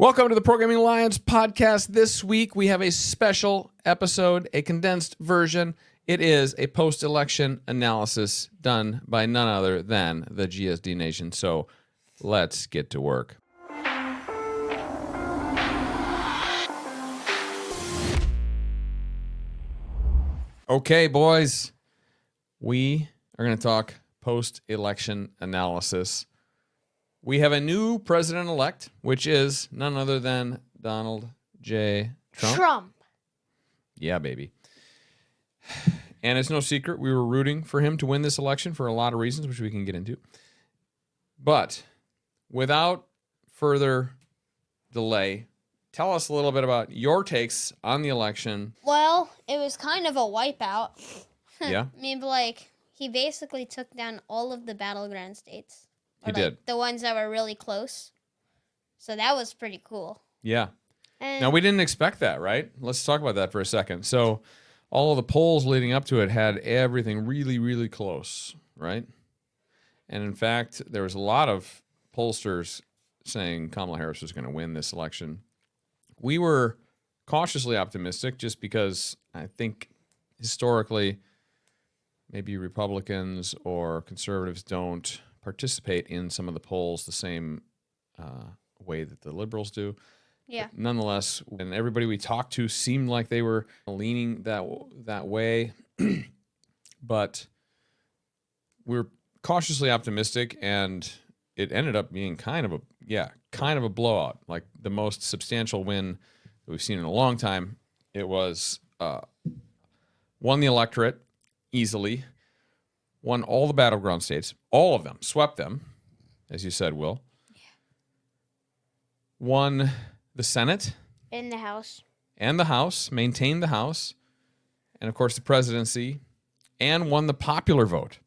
Welcome to the Programming Alliance podcast. This week we have a special episode, a condensed version. It is a post-election analysis done by none other than the GSD Nation. So let's get to work. Okay, boys, we are going to talk post-election analysis. We have a new president-elect, which is none other than Donald J. Trump. Yeah, baby. And it's no secret we were rooting for him to win this election for a lot of reasons, which we can get into. But without further delay, tell us a little bit about your takes on the election. Well, it was kind of a wipeout. Yeah? I mean, like, he basically took down all of the battleground states. He did. The ones that were really close. So that was pretty cool. Yeah. And Now, we didn't expect that, right? Let's talk about that for a second. So all of the polls leading up to it had everything really, really close, right? And in fact, there was a lot of pollsters saying Kamala Harris was going to win this election. We were cautiously optimistic just because I think historically maybe Republicans or conservatives don't participate in some of the polls the same way that the liberals do. yeah. But nonetheless, and everybody we talked to seemed like they were leaning that way, but we're cautiously optimistic, and it ended up being kind of a blowout, like the most substantial win that we've seen in a long time. It was won the electorate easily. Won all the battleground states, all of them, swept them, as you said, Will. Yeah. Won the Senate. In the House. And the House, maintained the House, and of course the presidency, and won the popular vote.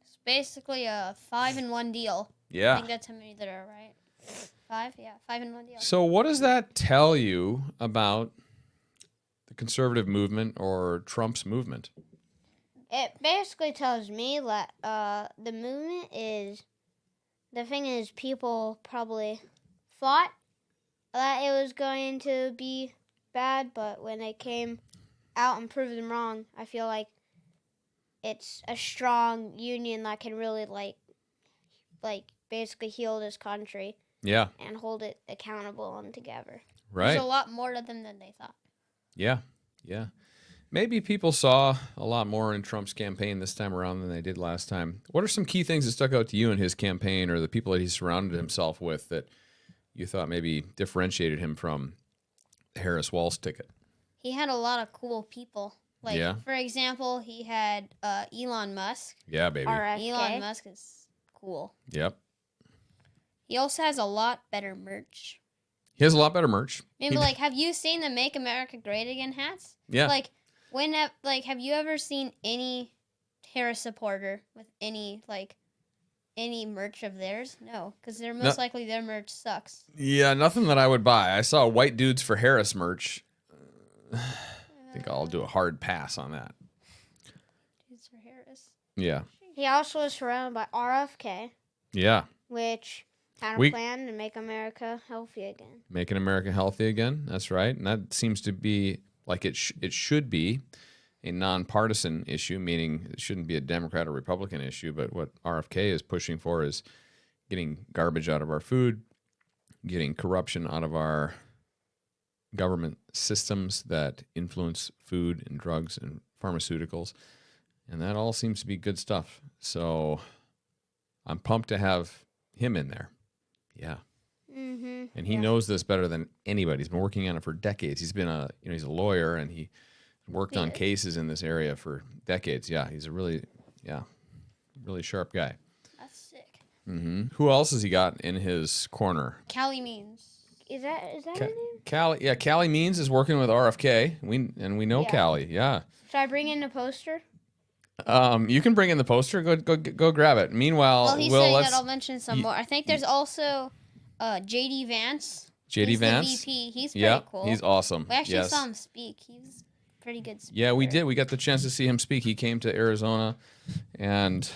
It's basically a 5-in-1 deal. Yeah. I think that's how many that are right. 5? Yeah, 5-in-1 deal. So what does that tell you about the conservative movement or Trump's movement? It basically tells me that the movement the thing is, people probably thought that it was going to be bad, but when they came out and proved them wrong, I feel like it's a strong union that can really like basically heal this country. Yeah. And hold it accountable and together. Right. There's a lot more to them than they thought. Yeah. Yeah. Maybe people saw a lot more in Trump's campaign this time around than they did last time. What are some key things that stuck out to you in his campaign or the people that he surrounded himself with that you thought maybe differentiated him from the Harris-Walz ticket? He had a lot of cool people. Like, Yeah. for example, he had Elon Musk. Yeah, baby. RFK. Elon Musk is cool. Yep. He also has a lot better merch. He has a lot better merch. Maybe, like, have you seen the Make America Great Again hats? Yeah. Like, have you ever seen any Harris supporter with any merch of theirs? No, because they're most likely their merch sucks. Yeah, nothing that I would buy. I saw White Dudes for Harris merch. I think I'll do a hard pass on that. Dudes for Harris. Yeah. He also was surrounded by RFK, Yeah. which had a plan to make America healthy again. Making America healthy again. That's right. And that seems to be like it should be a nonpartisan issue, meaning it shouldn't be a Democrat or Republican issue. But what RFK is pushing for is getting garbage out of our food, getting corruption out of our government systems that influence food and drugs and pharmaceuticals. And that all seems to be good stuff. So I'm pumped to have him in there. Yeah. Mm-hmm. And he knows this better than anybody. He's been working on it for decades. He's been he's a lawyer, and he worked on cases in this area for decades. Yeah, he's a really sharp guy. That's sick. Mm-hmm. Who else has he got in his corner? Callie Means. Is that her name? Callie. Yeah, Callie Means is working with RFK. We know Callie. Yeah. Should I bring in the poster? You can bring in the poster. Go grab it. Meanwhile, Well, he's saying that I'll mention some more. I think there's also J.D. Vance. J.D. Vance. The VP. He's pretty cool. He's awesome. We actually saw him speak. He's pretty good speaker. Yeah, we did. We got the chance to see him speak. He came to Arizona, and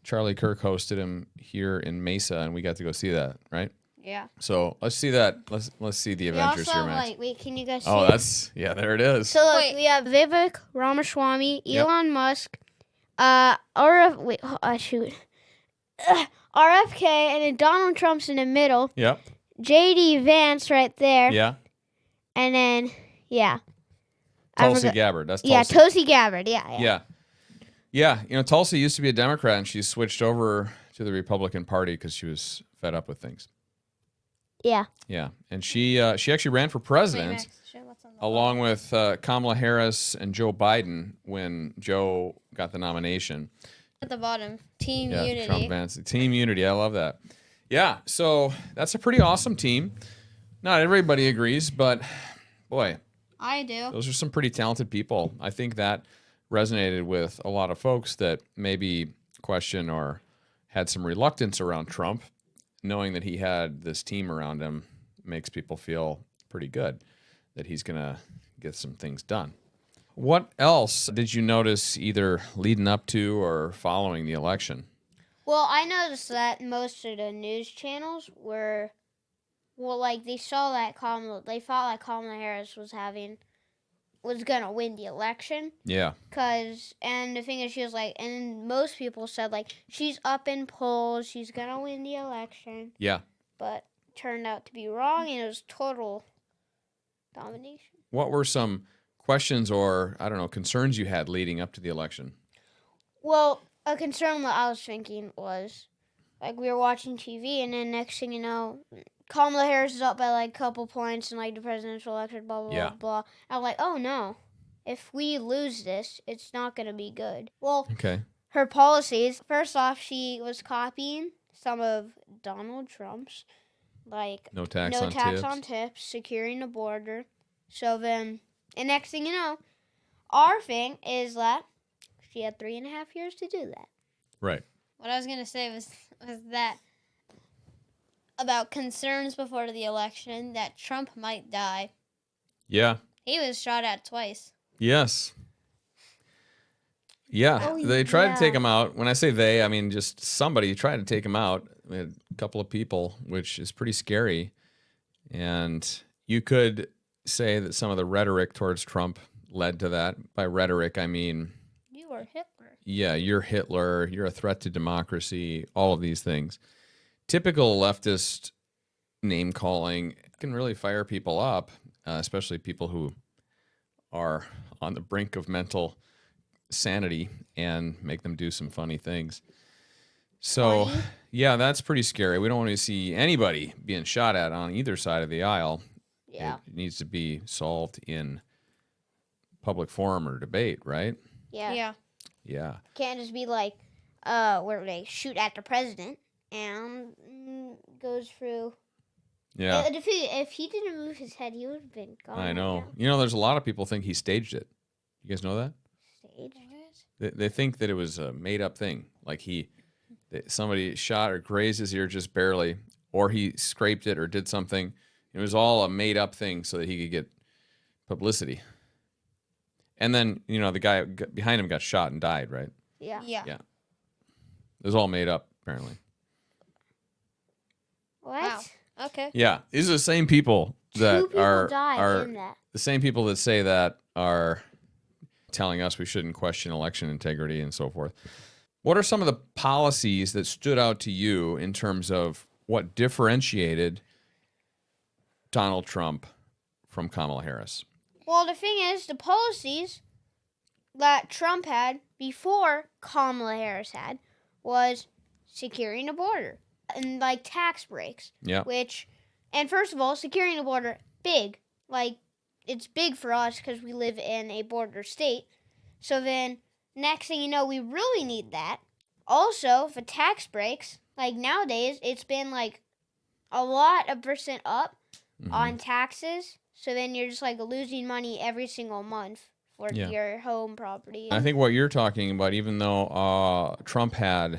Charlie Kirk hosted him here in Mesa, and we got to go see that, right? Yeah. So let's see that. Let's see the We Avengers also here, have, Max. wait, can you guys see Oh, it? there it is. So look, Wait. we have Vivek Ramaswamy, Yep. Elon Musk, RFK, and then Donald Trump's in the middle. Yep. JD Vance right there, Yeah. and then I Tulsi forgot- Gabbard. That's Yeah, Tulsi. Tulsi Gabbard. Yeah. Yeah. Yeah. You know, Tulsi used to be a Democrat, and she switched over to the Republican Party because she was fed up with things. Yeah. Yeah. And she actually ran for Wait, president Max, show what's on the along bottom. with Kamala Harris and Joe Biden when Joe got the nomination. At the bottom, Team Yeah, Unity. Trump Vance. Team Unity. I love that. Yeah. So that's a pretty awesome team. Not everybody agrees, but boy, I do. those are some pretty talented people. I think that resonated with a lot of folks that maybe question or had some reluctance around Trump. Knowing that he had this team around him makes people feel pretty good that he's going to get some things done. What else did you notice either leading up to or following the election? Well, I noticed that most of the news channels were, they saw that they thought that Kamala Harris was gonna win the election. Yeah. And the thing is, she was like, and most people said she's up in polls, she's gonna win the election. Yeah. But turned out to be wrong, and it was total domination. What were some questions or, I don't know, concerns you had leading up to the election? Well, a concern that I was thinking was, we were watching TV, and then next thing you know, Kamala Harris is up by a couple points in the presidential election, blah, blah, Yeah. blah, blah. I'm like, oh no. If we lose this, it's not going to be good. Well, Okay. her policies, first off, she was copying some of Donald Trump's, No tax on tips, securing the border. So then, and next thing you know, our thing is that she had 3.5 years to do that. Right. What I was gonna say was that about concerns before the election that Trump might die. Yeah. He was shot at twice. Yes. Yeah. Oh, They tried to take yeah. him out. When I say they, I mean just somebody tried to take him out. We had a couple of people, which is pretty scary. And you could say that some of the rhetoric towards Trump led to that. By rhetoric, I mean, You were Hitler. yeah, you're Hitler, you're a threat to democracy, all of these things. Typical leftist name calling can really fire people up, especially people who are on the brink of mental sanity and make them do some funny things. So, Funny? yeah, that's pretty scary. We don't want to see anybody being shot at on either side of the aisle. Yeah. It needs to be solved in public forum or debate, right? Yeah. Yeah. Yeah. Can't just be where they shoot at the president and goes through. Yeah. If he didn't move his head, he would have been gone. I right know. now. You know, there's a lot of people think he staged it. You guys know that? Stage. They think that it was a made up thing. Like that somebody shot or grazed his ear just barely, or he scraped it or did something. It was all a made up thing so that he could get publicity. And then, you know, the guy behind him got shot and died, right? Yeah. Yeah. Yeah. It was all made up, apparently. What? Wow. Okay. Yeah. These are the same people that Two people are died in that. the same people that say that are telling us we shouldn't question election integrity and so forth. What are some of the policies that stood out to you in terms of what differentiated Donald Trump from Kamala Harris? Well, the thing is, the policies that Trump had before Kamala Harris had was securing the border and tax breaks. Yeah. And first of all, securing the border, big. It's big for us because we live in a border state. So then, next thing you know, we really need that. Also, for tax breaks, nowadays, it's been a lot of percent up on taxes. So then you're just losing money every single month for Yeah. your home property. I think what you're talking about, even though Trump had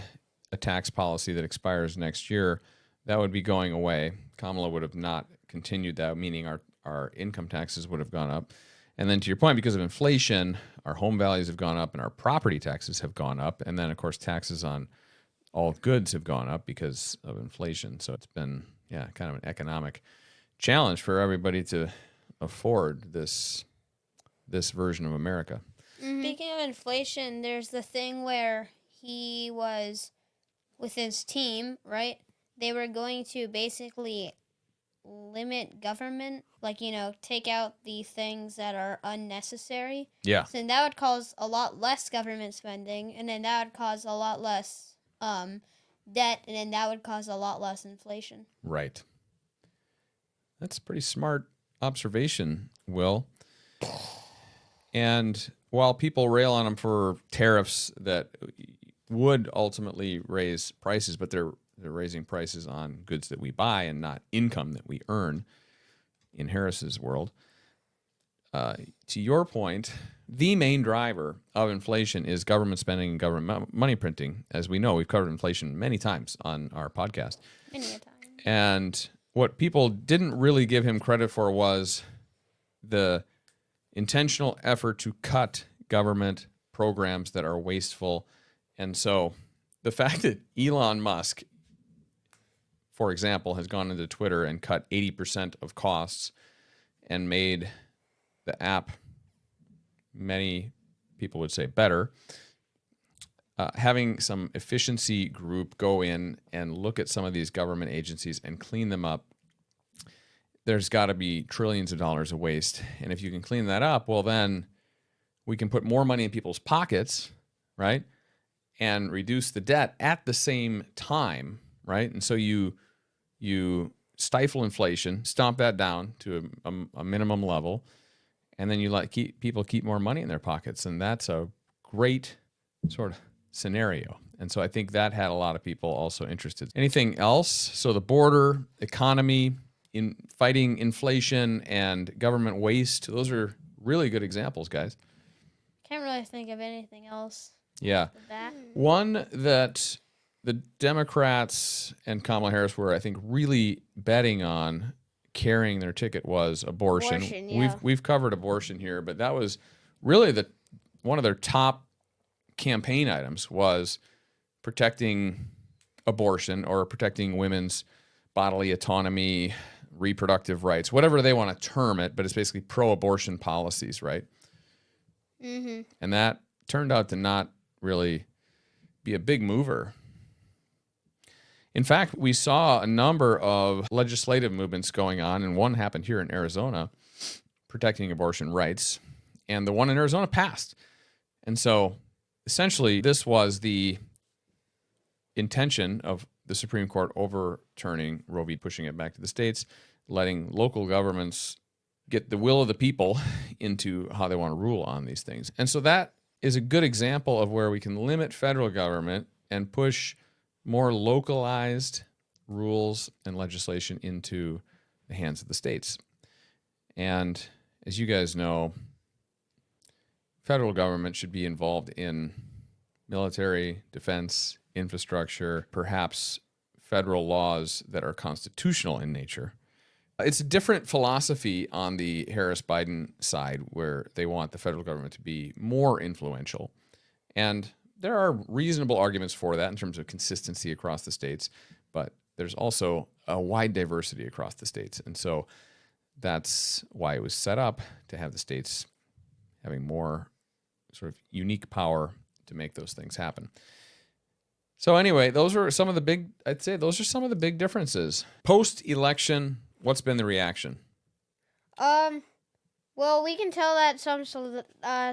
a tax policy that expires next year, that would be going away. Kamala would have not continued that, meaning our income taxes would have gone up. And then to your point, because of inflation, our home values have gone up and our property taxes have gone up. And then, of course, taxes on all goods have gone up because of inflation. So it's been kind of an economic challenge for everybody to afford this version of America. Speaking of inflation, there's the thing where he was with his team, right? They were going to basically limit government, like, take out the things that are unnecessary. Yeah. So that would cause a lot less government spending, and then that would cause a lot less debt, and then that would cause a lot less inflation. Right. That's a pretty smart observation, Will. And while people rail on him for tariffs that would ultimately raise prices, but they're raising prices on goods that we buy and not income that we earn in Harris's world. To your point, the main driver of inflation is government spending and government money printing. As we know, we've covered inflation many times on our podcast. Many a time. And what people didn't really give him credit for was the intentional effort to cut government programs that are wasteful. And so the fact that Elon Musk, for example, has gone into Twitter and cut 80% of costs and made the app, many people would say, better. Having some efficiency group go in and look at some of these government agencies and clean them up, there's got to be trillions of dollars of waste. And if you can clean that up, well, then we can put more money in people's pockets, right? And reduce the debt at the same time, right? And so you stifle inflation, stomp that down to a minimum level, and then you let people keep more money in their pockets. And that's a great sort of scenario. And so I think that had a lot of people also interested. Anything else? So the border, economy, in fighting inflation and government waste, those are really good examples, guys. Can't really think of anything else. Yeah. With that. One that the Democrats and Kamala Harris were, I think, really betting on carrying their ticket was abortion. Yeah. We've covered abortion here, but that was really one of their top campaign items was protecting abortion or protecting women's bodily autonomy, reproductive rights, whatever they want to term it, but it's basically pro-abortion policies, right? Mm-hmm. And that turned out to not really be a big mover. In fact, we saw a number of legislative movements going on, and one happened here in Arizona, protecting abortion rights, and the one in Arizona passed. And so, essentially, this was the intention of the Supreme Court overturning Roe v. pushing it back to the states, letting local governments get the will of the people into how they want to rule on these things. And so that is a good example of where we can limit federal government and push more localized rules and legislation into the hands of the states. And as you guys know, federal government should be involved in military, defense, infrastructure, perhaps federal laws that are constitutional in nature. It's a different philosophy on the Harris-Biden side where they want the federal government to be more influential. And there are reasonable arguments for that in terms of consistency across the states, but there's also a wide diversity across the states. And so that's why it was set up to have the states having more sort of unique power to make those things happen. So anyway, those are some of the big differences. Post-election, what's been the reaction? Well, we can tell that some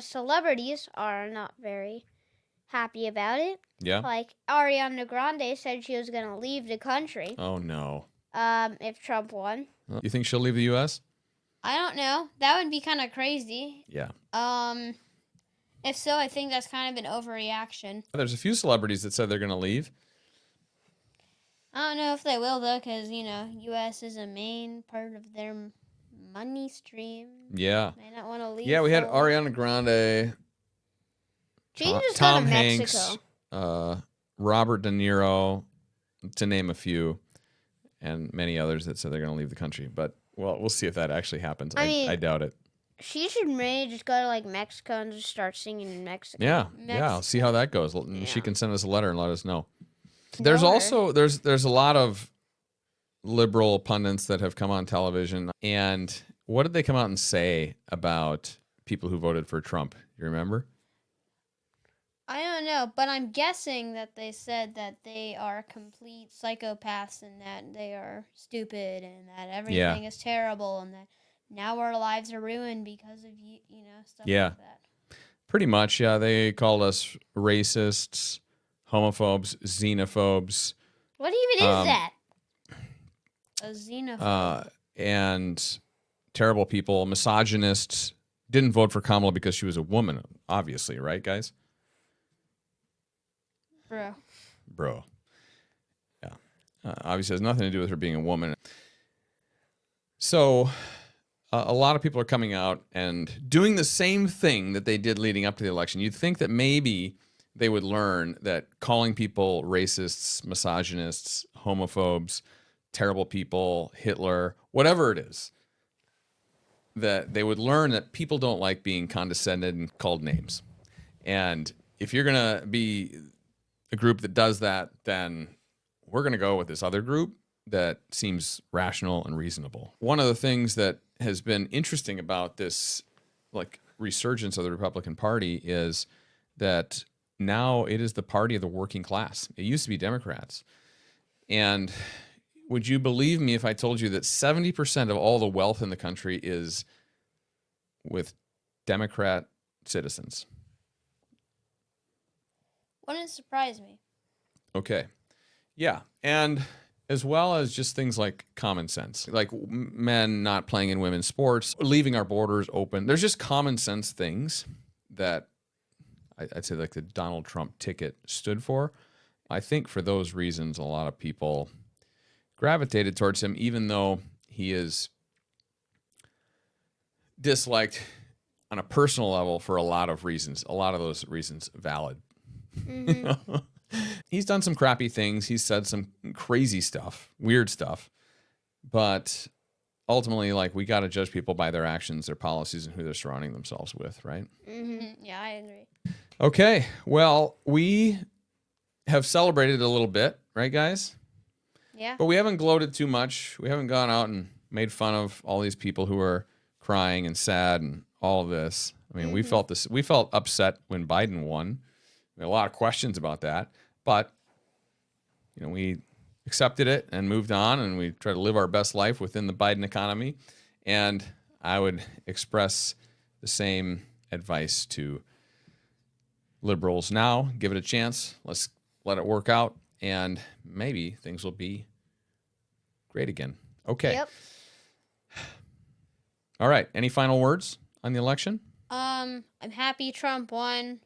celebrities are not very happy about it. Yeah? Like Ariana Grande said she was going to leave the country. Oh, no. If Trump won. You think she'll leave the U.S.? I don't know. That would be kind of crazy. Yeah. If so, I think that's kind of an overreaction. There's a few celebrities that said they're going to leave. I don't know if they will, though, because, U.S. is a main part of their money stream. Yeah. They don't want to leave. Yeah, we had fully. Ariana Grande, She can just Tom go to Hanks, Mexico. Robert De Niro, to name a few, and many others that said they're going to leave the country. But, well, we'll see if that actually happens. I doubt it. She should maybe just go to Mexico and just start singing in Mexico. Yeah, I'll see how that goes. Yeah. She can send us a letter and let us know. Know There's her. also there's a lot of liberal pundits that have come on television. And what did they come out and say about people who voted for Trump? You remember? I don't know, but I'm guessing that they said that they are complete psychopaths and that they are stupid and that everything is terrible and that now our lives are ruined because of stuff Yeah. like that. Pretty much, yeah. They called us racists, homophobes, xenophobes, What even is that? A xenophobe. and terrible people, misogynists. Didn't vote for Kamala because she was a woman, obviously, right, guys? Bro. Yeah. Obviously has nothing to do with her being a woman. So a lot of people are coming out and doing the same thing that they did leading up to the election. You'd think that maybe they would learn that calling people racists, misogynists, homophobes, terrible people, Hitler, whatever it is, that they would learn that people don't like being condescended and called names. And if you're going to be a group that does that, then we're going to go with this other group that seems rational and reasonable. One of the things that has been interesting about this like resurgence of the Republican Party is that now it is the party of the working class. It used to be Democrats. And would you believe me if I told you that 70% of all the wealth in the country is with Democrat citizens? Wouldn't surprise me. Okay. Yeah. And as well as just things like common sense, like men not playing in women's sports, leaving our borders open. There's just common sense things that I'd say like the Donald Trump ticket stood for. I think for those reasons, a lot of people gravitated towards him, even though he is disliked on a personal level for a lot of reasons. A lot of those reasons valid. Mm-hmm. He's done some crappy things. He's said some crazy stuff, weird stuff. But ultimately, like, we got to judge people by their actions, their policies, and who they're surrounding themselves with, right? Mm-hmm. Yeah, I agree. Okay. Well, we have celebrated a little bit, right, guys? Yeah. But we haven't gloated too much. We haven't gone out and made fun of all these people who are crying and sad and all of this. I mean, we felt this. We felt upset when Biden won. We had a lot of questions about that, but we accepted it and moved on, and we try to live our best life within the Biden economy. And I would express the same advice to liberals now. Give it a chance. Let's let it work out, and maybe things will be great again. Okay. Yep. All right. Any final words on the election? I'm happy Trump won.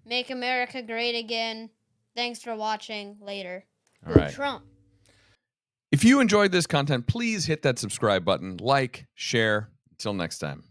Make America great again. Thanks for watching. Later. All right. Trump. If you enjoyed this content, please hit that subscribe button, like, share. Until next time.